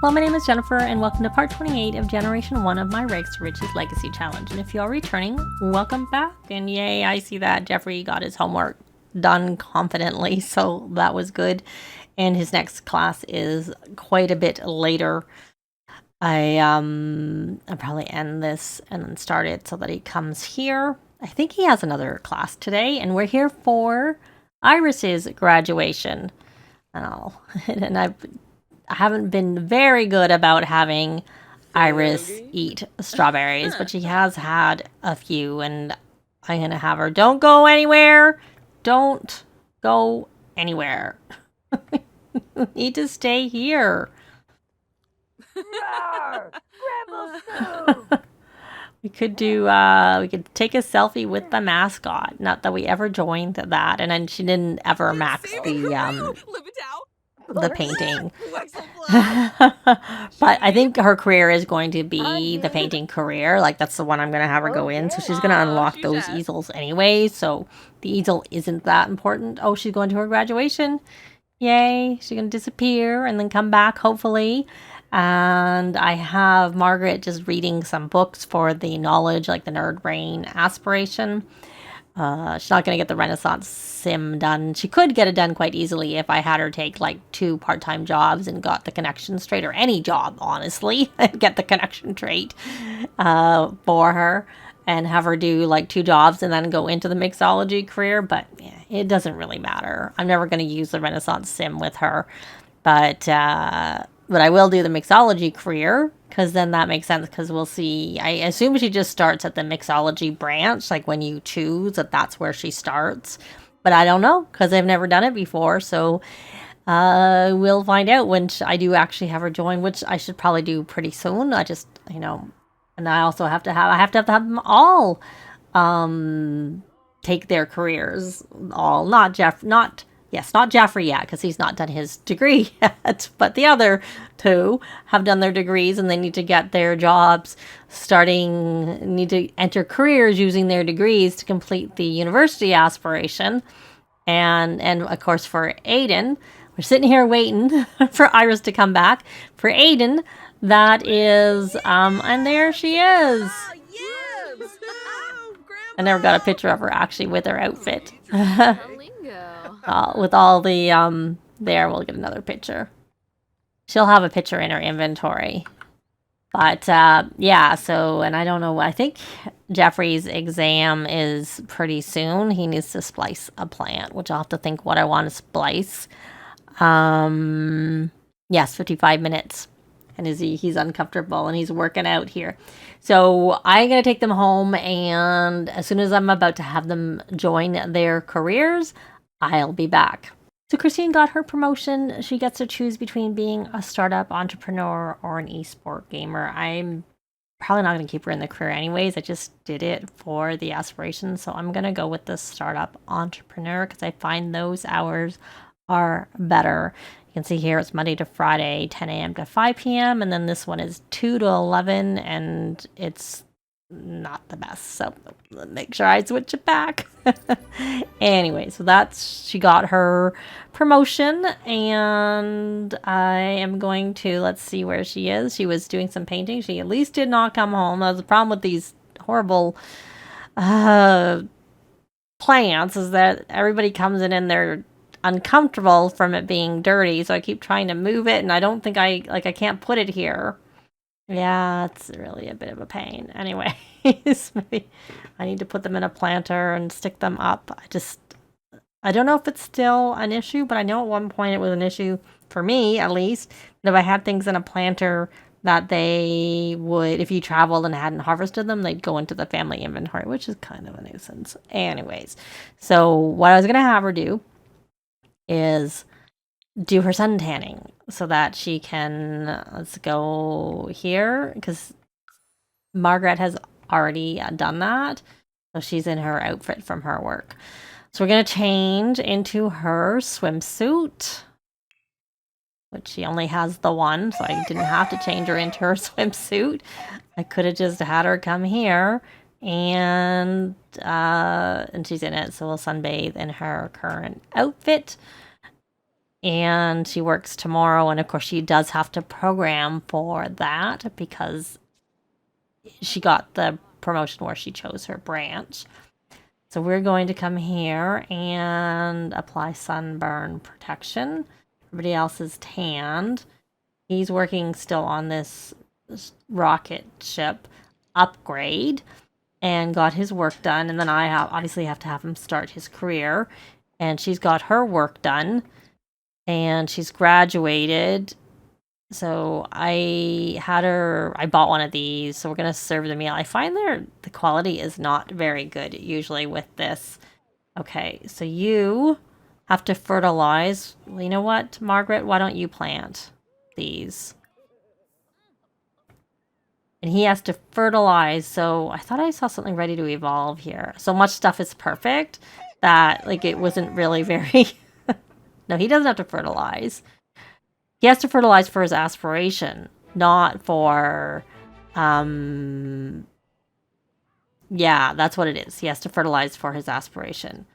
Well, my name is Jennifer, and welcome to part 28 of Generation 1 of my Rags to Riches Legacy Challenge. And if you are returning, welcome back. And yay, I see that Jeffrey got his homework done confidently, so that was good. And his next class is quite a bit later. I'll probably end this and then start it so that he comes here. I think he has another class today, and we're here for Iris's graduation. And I haven't been very good about having Iris eat strawberries, but she has had a few, and I'm gonna have her. Don't go anywhere. Don't go anywhere. Need to stay here. We could do, we could take a selfie with the mascot. Not that we ever joined that, and then she didn't ever max the painting. But I think her career is going to be the painting career. Like, that's the one I'm going to have her go in. So she's going to unlock those easels anyway. So the easel isn't that important. Oh, she's going to her graduation. Yay. She's going to disappear and then come back, hopefully. And I have Margaret just reading some books for the knowledge, like the Nerd Brain Aspiration. She's not going to get the Renaissance sim done. She could get it done quite easily if I had her take like 2 part-time jobs and got the connection straight, or any job, honestly, and get the connection straight for her, and have her do like 2 jobs and then go into the mixology career. But yeah, it doesn't really matter. I'm never going to use the Renaissance sim with her, but I will do the mixology career, because then that makes sense, because we'll see. I assume she just starts at the mixology branch, like when you choose that's where she starts. But I don't know, because I've never done it before. So we'll find out when I do actually have her join, which I should probably do pretty soon. I just, and I also have to have them all take their careers. Not Jeffrey yet, because he's not done his degree yet, but the other 2 have done their degrees, and they need to get their jobs need to enter careers using their degrees to complete the university aspiration. And of course, for Aidan, we're sitting here waiting for Iris to come back. For Aidan, that is, and there she is. I never got a picture of her actually with her outfit. With all the, there, we'll get another picture. She'll have a picture in her inventory. But, yeah, so, and I don't know, I think Jeffrey's exam is pretty soon. He needs to splice a plant, which I'll have to think what I want to splice. Yes, 55 minutes. And he's uncomfortable, and he's working out here. So I'm going to take them home, and as soon as I'm about to have them join their careers, I'll be back. So Christine got her promotion. She gets to choose between being a startup entrepreneur or an esport gamer. I'm probably not going to keep her in the career anyways. I just did it for the aspiration. So I'm going to go with the startup entrepreneur, because I find those hours are better. You can see here it's Monday to Friday, 10 a.m. to 5 p.m. And then this one is 2 to 11, and it's not the best, so make sure I switch it back. Anyway, so she got her promotion, and I am going to, let's see where she is. She was doing some painting. She at least did not come home. That was the problem with these horrible plants, is that everybody comes in and they're uncomfortable from it being dirty, so I keep trying to move it, and I don't think I can't put it here. Yeah, it's really a bit of a pain. Anyways, maybe I need to put them in a planter and stick them up. I don't know if it's still an issue, but I know at one point it was an issue for me, at least, that if I had things in a planter, that they would, if you traveled and hadn't harvested them, they'd go into the family inventory, which is kind of a nuisance. Anyways, so what I was going to have her do is do her sun tanning, so that she can, let's go here, because Margaret has already done that, so she's in her outfit from her work. So we're going to change into her swimsuit, which she only has the one, so I didn't have to change her into her swimsuit. I could have just had her come here, and she's in it, so we'll sunbathe in her current outfit. and she works tomorrow. And of course, she does have to program for that because she got the promotion where she chose her branch. So we're going to come here and apply sunburn protection. Everybody else is tanned. He's working still on this rocket ship upgrade and got his work done. And then I obviously have to have him start his career. And she's got her work done. And she's graduated. So I bought one of these. So we're going to serve the meal. I find the quality is not very good usually with this. Okay, so you have to fertilize. Well, you know what, Margaret? Why don't you plant these? And he has to fertilize. So I thought I saw something ready to evolve here. So much stuff is perfect that like it wasn't really very... No, he doesn't have to fertilize. He has to fertilize for his aspiration, not for... Yeah, that's what it is. He has to fertilize for his aspiration.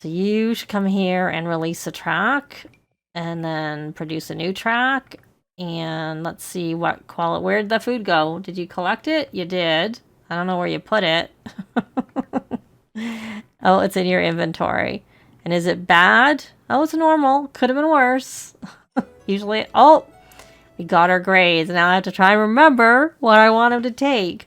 So you should come here and release a track and then produce a new track. And let's see what quality... Where'd the food go? Did you collect it? You did. I don't know where you put it. Oh, it's in your inventory. And is it bad? Oh, it's normal. Could have been worse. Usually... Oh! We got our grades. Now I have to try and remember what I want him to take.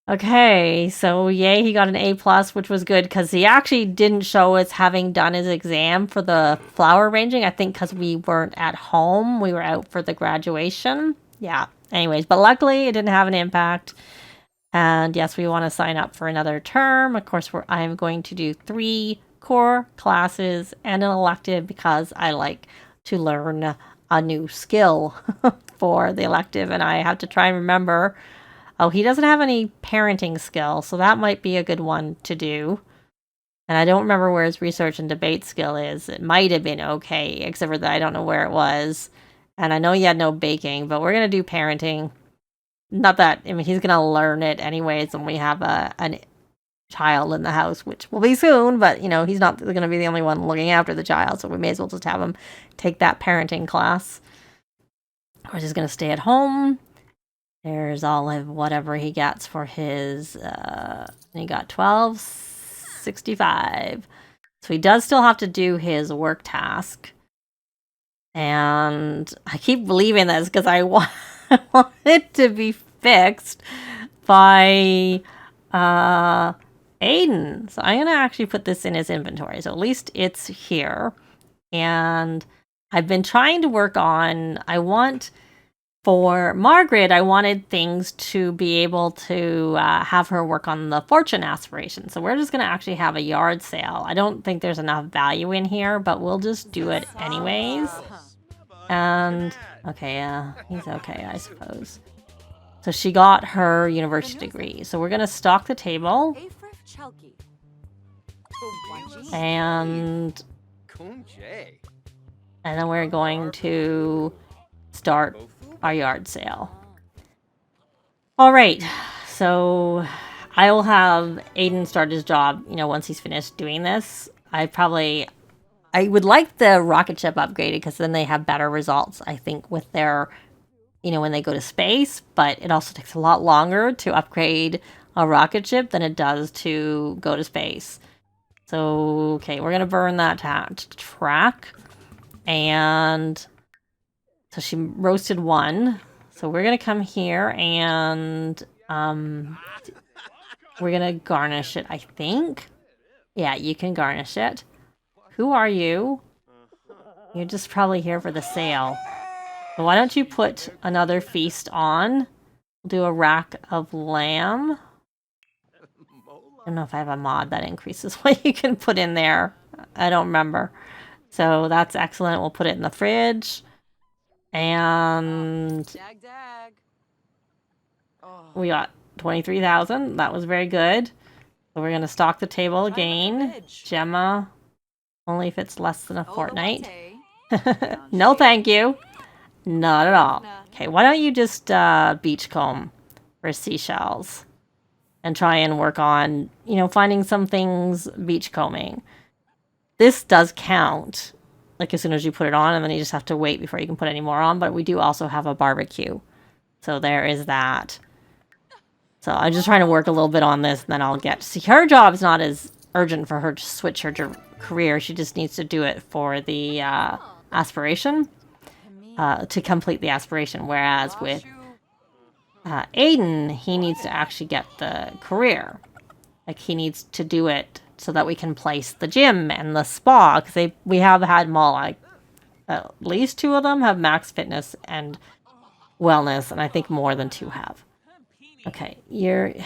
Okay, so yay, he got an A+, which was good because he actually didn't show us having done his exam for the flower arranging. I think because we weren't at home. We were out for the graduation. Yeah, anyways, but luckily it didn't have an impact. And yes, we want to sign up for another term. Of course, I'm going to do 3 core classes and an elective because I like to learn a new skill for the elective. And I have to try and remember... Oh, he doesn't have any parenting skill, so that might be a good one to do. And I don't remember where his research and debate skill is. It might have been okay, except for that I don't know where it was. And I know he had no baking, but we're going to do parenting. Not that, I mean, he's going to learn it anyways when we have a child in the house, which will be soon, but, you know, he's not going to be the only one looking after the child, so we may as well just have him take that parenting class. Of course, he's going to stay at home. There's all of whatever he gets for his, he got 1265. So he does still have to do his work task. And I keep believing this because I want it to be fixed by Aidan. So I'm going to actually put this in his inventory. So at least it's here. And I've been trying to work on, for Margaret, I wanted things to be able to have her work on the fortune aspiration. So we're just going to actually have a yard sale. I don't think there's enough value in here, but we'll just do it anyways. And, okay, he's okay, I suppose. So she got her university degree. So we're going to stock the table. And then we're going to start our yard sale. All right, so I will have Aidan start his job, you know, once he's finished doing this. I would like the rocket ship upgraded because then they have better results, I think, with their, you know, when they go to space, but it also takes a lot longer to upgrade a rocket ship than it does to go to space. So, okay, we're going to burn that track. And so she roasted 1. So we're going to come here and we're going to garnish it, I think. Yeah, you can garnish it. Who are you? You're just probably here for the sale. So why don't you put another feast on? We'll do a rack of lamb. I don't know if I have a mod that increases what you can put in there. I don't remember. So that's excellent. We'll put it in the fridge. And we got 23,000. That was very good. So we're going to stock the table again. Gemma, only if it's less than a fortnight. No, thank you. Not at all. Okay, why don't you just beachcomb for seashells and try and work on, you know, finding some things beachcombing. This does count like as soon as you put it on, and then you just have to wait before you can put any more on. But we do also have a barbecue. So there is that. So I'm just trying to work a little bit on this, and then I'll get to see. Her job is not as urgent for her to switch her career. She just needs to do it for the aspiration, to complete the aspiration. Whereas with Aidan, he needs to actually get the career. Like, he needs to do it so that we can place the gym and the spa, because we have had them all, like, at least 2 of them have max fitness and wellness, and I think more than 2 have. Okay, okay,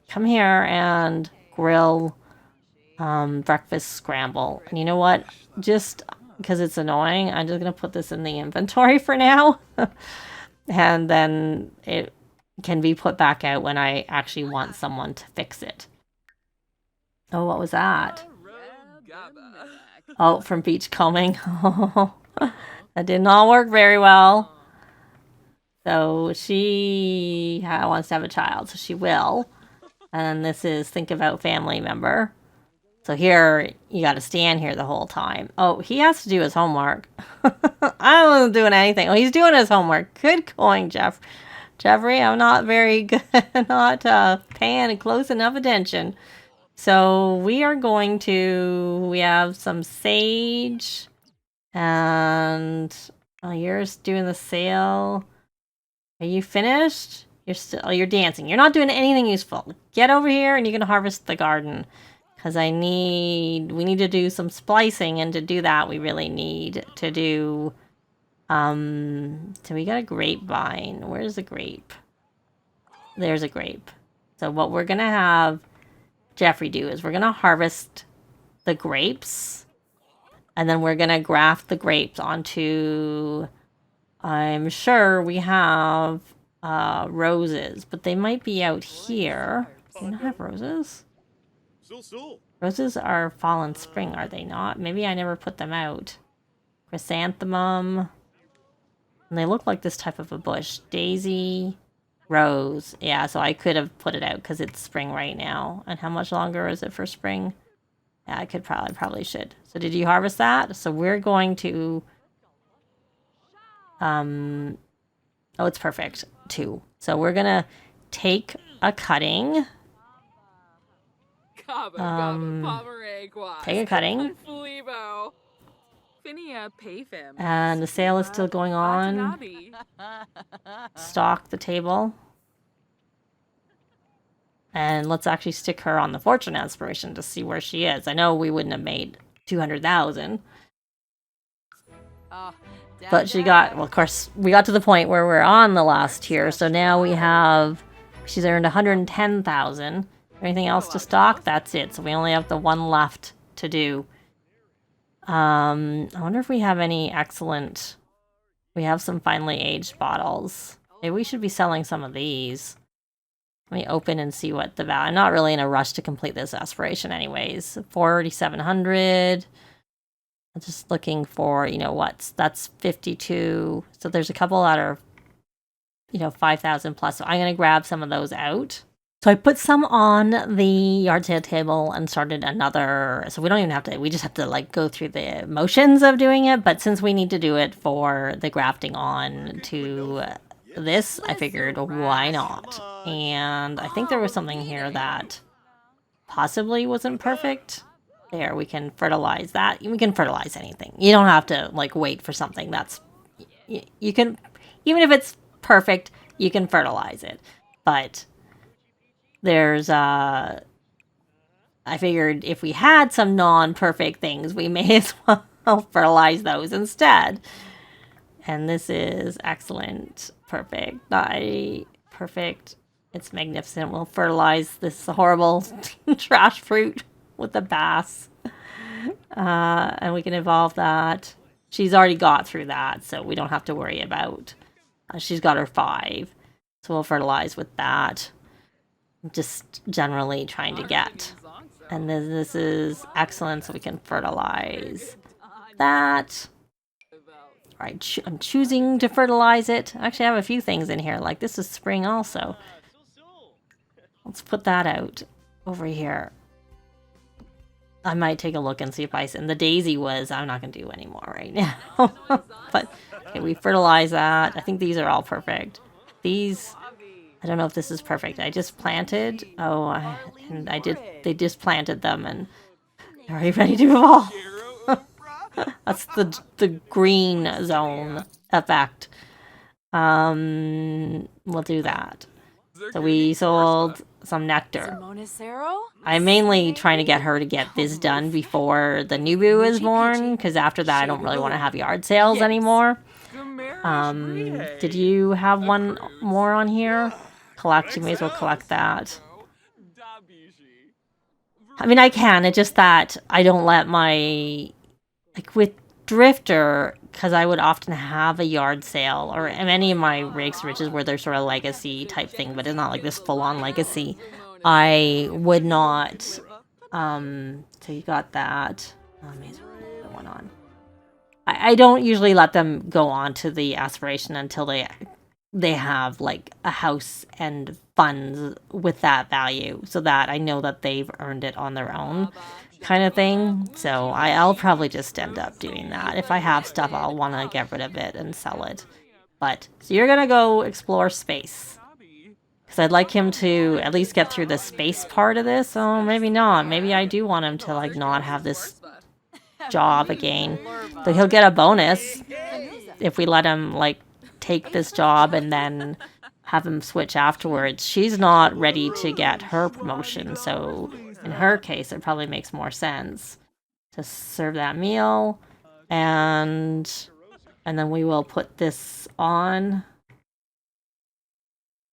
come here and grill breakfast scramble. And you know what? Just because it's annoying, I'm just going to put this in the inventory for now. And then it can be put back out when I actually want someone to fix it. Oh, what was that? Oh, from beachcombing. Oh, that did not work very well. So she wants to have a child, so she will. And this is think about family member. So here, you got to stand here the whole time. Oh, he has to do his homework. I wasn't doing anything. Oh, he's doing his homework. Good going, Jeffrey. I'm not very good, not paying close enough attention. So we are going to, we have some sage. And you're doing the sale. Are you finished? You're dancing. You're not doing anything useful. Get over here and you can harvest the garden. Because we need to do some splicing, and to do that we really need to do, so we got a grapevine. Where's the grape? There's a grape. So what we're going to have Jeffrey do is we're going to harvest the grapes, and then we're going to graft the grapes onto, I'm sure we have roses, but they might be out here. Do you not have roses? Roses are fall and spring, are they not? Maybe I never put them out. Chrysanthemum. And they look like this type of a bush. Daisy, rose. Yeah, so I could have put it out because it's spring right now. And how much longer is it for spring? Yeah, I could probably should. So did you harvest that? So we're going to... Oh, it's perfect, too. So we're going to take a cutting... take a cutting. And the sale is still going on. Stock the table. And let's actually stick her on the fortune aspiration to see where she is. I know we wouldn't have made 200,000. But she got, well, of course, we got to the point where we're on the last tier. So now we have, she's earned 110,000. Anything else to stock? That's it. So we only have the one left to do. I wonder if we have any excellent... We have some finely aged bottles. Maybe we should be selling some of these. Let me open and see what the value... I'm not really in a rush to complete this aspiration anyways. 4,700. I'm just looking for, you know, that's 52. So there's a couple that are, you know, 5,000 plus. So I'm going to grab some of those out. So I put some on the yard sale table and started another. So we don't even have to, we just have to like go through the motions of doing it. But since we need to do it for the grafting on to this, I figured why not? And I think there was something here that possibly wasn't perfect. There, we can fertilize that. We can fertilize anything. You don't have to like wait for something that's, you can, even if it's perfect, you can fertilize it. But there's, I figured if we had some non-perfect things, we may as well fertilize those instead. And this is excellent. Perfect. Perfect. It's magnificent. We'll fertilize this horrible trash fruit with the bass. And we can evolve that. She's already got through that, so we don't have to worry about. She's got her 5. So we'll fertilize with that. Just generally trying to get. And then this is excellent, so we can fertilize that. Alright, I'm choosing to fertilize it. Actually, I have a few things in here, like this is spring also. Let's put that out over here. I might take a look and see if and the daisy was, I'm not going to do anymore right now. But, okay, we fertilize that. I think these are all perfect. These, I don't know if this is perfect. I just planted. They just planted them and they're already ready to evolve. That's the green zone effect. We'll do that. So we sold some nectar. I'm mainly trying to get her to get this done before the new boo is born, because after that I don't really want to have yard sales anymore. Did you have one more on here? Collect, you may as well collect that. I mean, I can, it's just that I don't let my, like with Drifter, because I would often have a yard sale, or many of my Rakes Riches where they're sort of legacy type thing, but it's not like this full-on legacy. I would not, so you got that. The one on. I don't usually let them go on to the aspiration until they have like a house and funds with that value, so that I know that they've earned it on their own kind of thing. So I'll probably just end up doing that. If I have stuff, I'll want to get rid of it and sell it. But so you're gonna go explore space, because I'd like him to at least get through the space part of this. Oh, maybe not. Maybe I do want him to like not have this job again. So he'll get a bonus if we let him like take this job and then have him switch afterwards. She's not ready to get her promotion, so in her case it probably makes more sense to serve that meal, and then we will put this on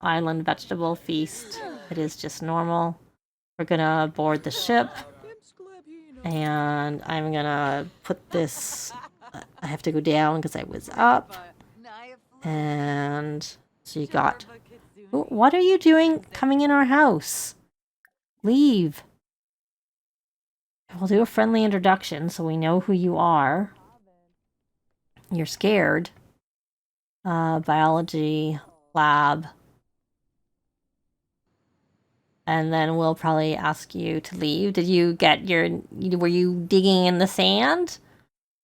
island vegetable feast. It is just normal. We're gonna board the ship, and I'm gonna put this, I have to go down because I was up. And so you got, what are you doing coming in our house? Leave. We'll do a friendly introduction so we know who you are. You're scared. Biology lab. And then we'll probably ask you to leave. Did you get were you digging in the sand?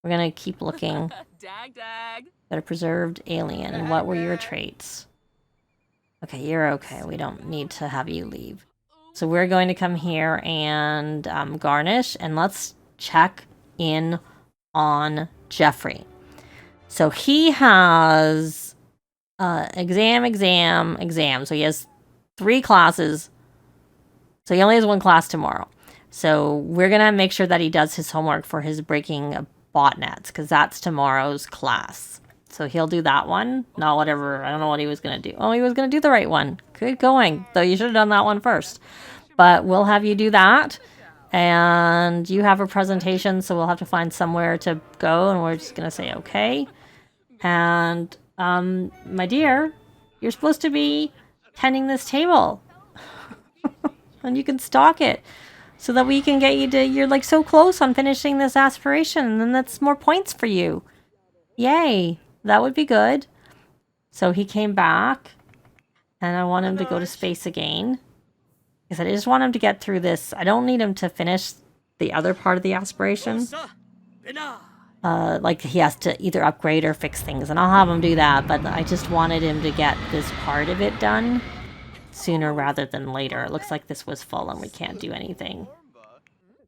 We're gonna keep looking. Got a preserved alien. What were your traits? Okay, you're okay. We don't need to have you leave. So we're going to come here and garnish, and let's check in on Jeffrey. So he has exam. So he has 3 classes. So he only has 1 class tomorrow. So we're going to make sure that he does his homework for his breaking botnets, because that's tomorrow's class. So he'll do that one. Not whatever. I don't know what he was going to do. Oh, he was going to do the right one. Good going. Though you should have done that one first. But we'll have you do that. And you have a presentation, so we'll have to find somewhere to go. And we're just going to say, okay. And, my dear, you're supposed to be tending this table. And you can stock it, so that we can get you to, you're like so close on finishing this aspiration, and then that's more points for you. Yay. That would be good. So he came back, and I want him to go to space again, because I just want him to get through this. I don't need him to finish the other part of the aspiration. Like he has to either upgrade or fix things, and I'll have him do that, but I just wanted him to get this part of it done sooner rather than later. It looks like this was full and we can't do anything.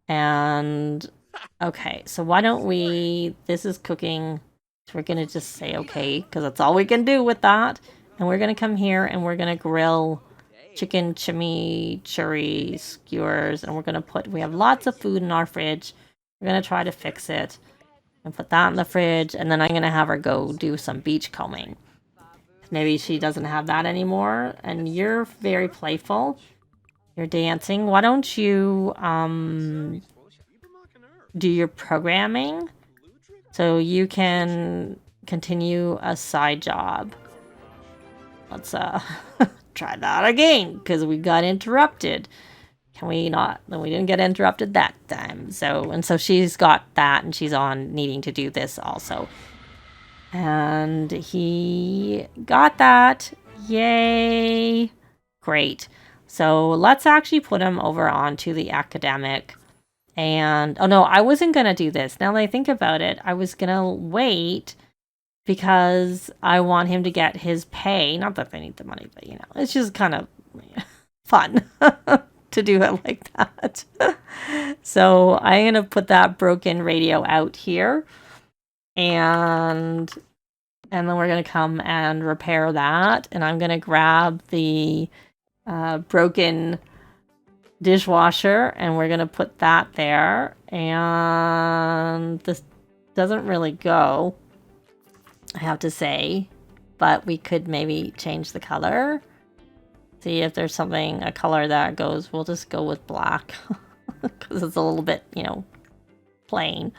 And okay, so why don't we, this is cooking, so we're gonna just say okay, because that's all we can do with that. And we're gonna come here and we're gonna grill chicken chimichurri skewers, and we're gonna put, we have lots of food in our fridge. We're gonna try to fix it and put that in the fridge, and then I'm gonna have her go do some beach combing. Maybe she doesn't have that anymore. And you're very playful. You're dancing. Why don't you do your programming so you can continue a side job? Let's try that again, because we got interrupted. Can we not? We didn't get interrupted that time. So she's got that, and she's on needing to do this also. And he got that. Yay. Great. So let's actually put him over onto the academic And, oh no, I wasn't going to do this. Now that I think about it, I was going to wait because I want him to get his pay. Not that they need the money, but, you know, it's just kind of fun to do it like that. So I'm going to put that broken radio out here. And then we're going to come and repair that. And I'm going to grab the broken dishwasher and we're going to put that there. And this doesn't really go, I have to say. But we could maybe change the color. See if there's something, a color that goes. We'll just go with black. Because it's a little bit, you know, plain.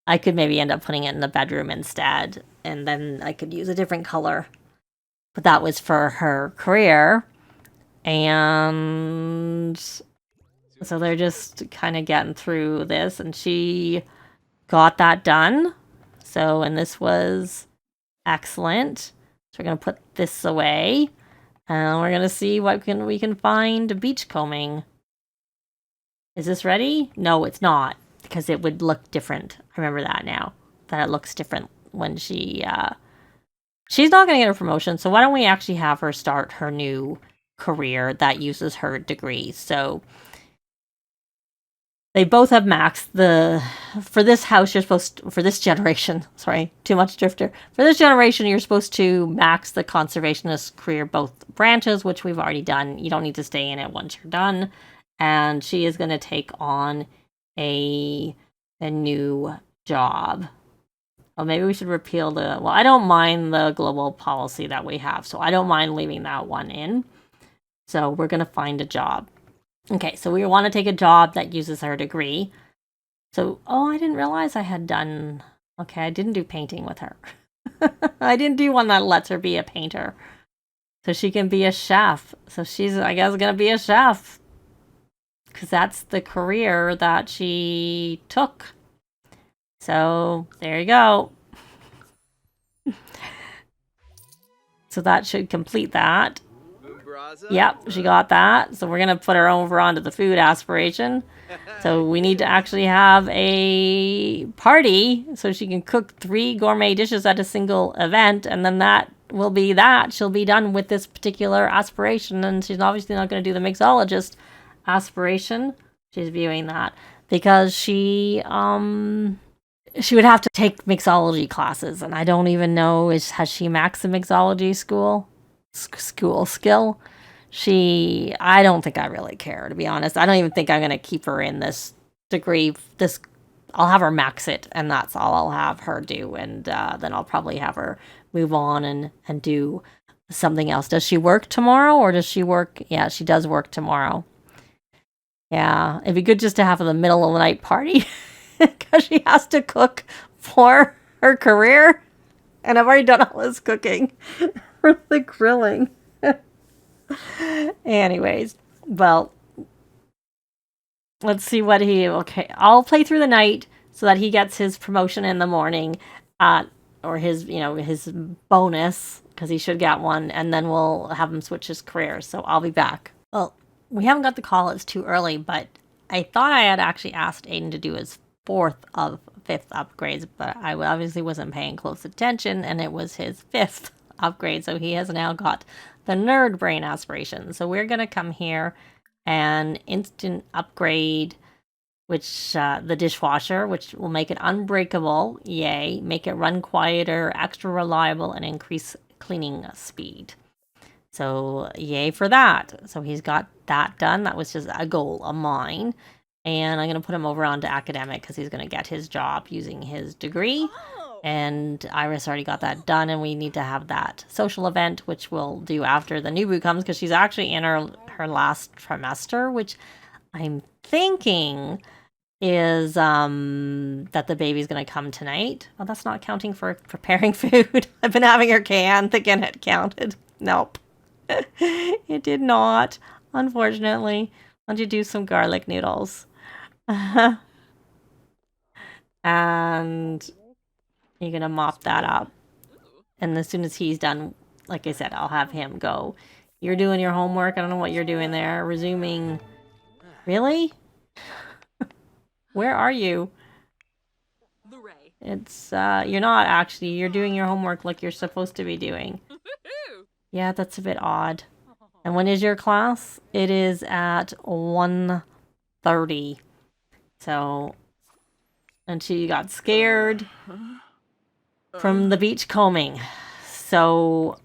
I could maybe end up putting it in the bedroom instead, and then I could use a different color. But that was for her career, and so they're just kind of getting through this, and she got that done. So, and this was excellent. So we're going to put this away, and we're going to see what we can find beachcombing. Is this ready? No, it's not. Because it would look different. I remember that now. That it looks different when she... she's not going to get a promotion, so why don't we actually have her start her new career that uses her degree. So they both have maxed the... For this house, you're supposed to... For this generation, sorry, too much drifter. For this generation, you're supposed to max the conservationist career, both branches, which we've already done. You don't need to stay in it once you're done. And she is going to take on a new job. Well, maybe we should repeal the... Well, I don't mind the global policy that we have, so I don't mind leaving that one in. So we're going to find a job. Okay, so we want to take a job that uses her degree. So, oh, I didn't realize I had done... Okay, I didn't do painting with her. I didn't do one that lets her be a painter. So she can be a chef. So she's, I guess, going to be a chef. Because that's the career that she took. So, there you go. So that should complete that. Yep, she got that. So we're going to put her over onto the food aspiration. So we need to actually have a party so she can cook 3 gourmet dishes at a single event. And then that will be that. She'll be done with this particular aspiration. And she's obviously not going to do the mixologist aspiration. She's viewing that because she would have to take mixology classes, and I don't even know, has she maxed the mixology skill? I don't think I really care, to be honest. I don't even think I'm going to keep her in this degree. I'll have her max it, and that's all I'll have her do, and then I'll probably have her move on and do something else. Does she work tomorrow, or does she work? Yeah, she does work tomorrow. Yeah, it'd be good just to have the middle of the night party because she has to cook for her career. And I've already done all this cooking for the grilling. Anyways, well, let's see what okay, I'll play through the night so that he gets his promotion in the morning, or his, his bonus, because he should get one, and then we'll have him switch his career. So I'll be back. Well, we haven't got the call, it's too early, but I thought I had actually asked Aidan to do his 4th of 5th upgrades, but I obviously wasn't paying close attention, and it was his 5th upgrade, so he has now got the nerd brain aspiration. So we're going to come here and instant upgrade, which the dishwasher, which will make it unbreakable, yay, make it run quieter, extra reliable, and increase cleaning speed. So yay for that. So he's got that done. That was just a goal of mine. And I'm going to put him over onto academic because he's going to get his job using his degree. And Iris already got that done, and we need to have that social event, which we'll do after the new boo comes, because she's actually in her last trimester, which I'm thinking is that the baby's going to come tonight. Oh, that's not counting for preparing food. I've been having her can, thinking it counted. Nope. It did not, unfortunately. Why don't you do some garlic noodles? And you're going to mop that up. And as soon as he's done, like I said, I'll have him go. You're doing your homework. I don't know what you're doing there. Resuming. Really? Where are you? It's, you're not actually. You're doing your homework like you're supposed to be doing. Yeah, that's a bit odd. And when is your class? It is at 1:30. So, and she got scared from the beach combing. So,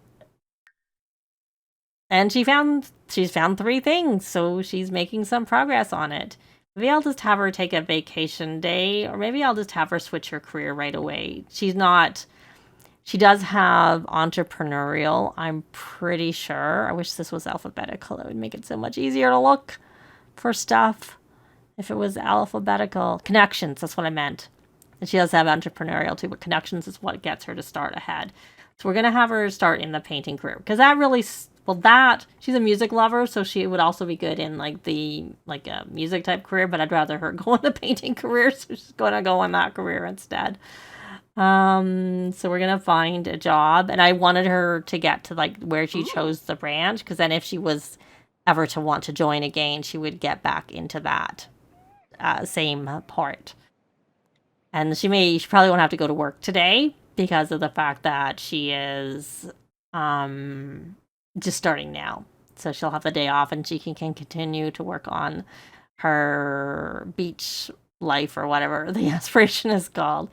and she's found 3 things, so she's making some progress on it. Maybe I'll just have her take a vacation day, or maybe I'll just have her switch her career right away. She does have entrepreneurial, I'm pretty sure. I wish this was alphabetical. It would make it so much easier to look for stuff if it was alphabetical. Connections, that's what I meant. And she does have entrepreneurial too, but connections is what gets her to start ahead. So we're going to have her start in the painting career, because that really, she's a music lover, so she would also be good in like a music type career, but I'd rather her go in the painting career, so she's going to go on that career instead. So we're gonna find a job, and I wanted her to get to like where she chose the branch, because then if she was ever to want to join again, she would get back into that same part. And she probably won't have to go to work today because of the fact that she is just starting now. So she'll have the day off, and she can continue to work on her beach life, or whatever the aspiration is called.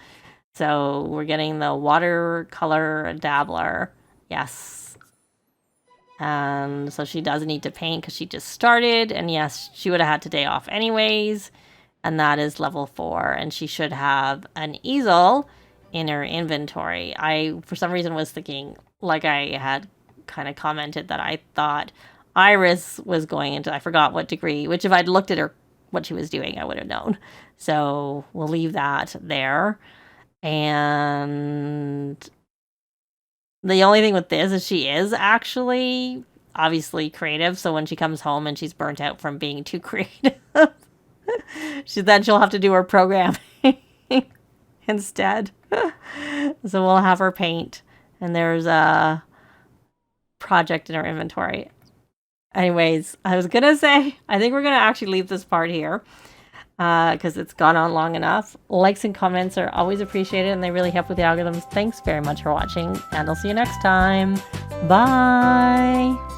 So we're getting the watercolor dabbler. Yes. And so she does need to paint because she just started. And yes, she would have had today off anyways. And that is level 4. And she should have an easel in her inventory. I, for some reason, was thinking, like I had kind of commented, that I thought Iris was going into, I forgot what degree, which if I'd looked at her, what she was doing, I would have known. So we'll leave that there. And the only thing with this is she is actually obviously creative. So when she comes home and she's burnt out from being too creative, she'll have to do her programming instead. So we'll have her paint, and there's a project in her inventory. Anyways, I was gonna say, I think we're gonna actually leave this part here, because it's gone on long enough. Likes and comments are always appreciated, and they really help with the algorithms. Thanks very much for watching, and I'll see you next time. Bye!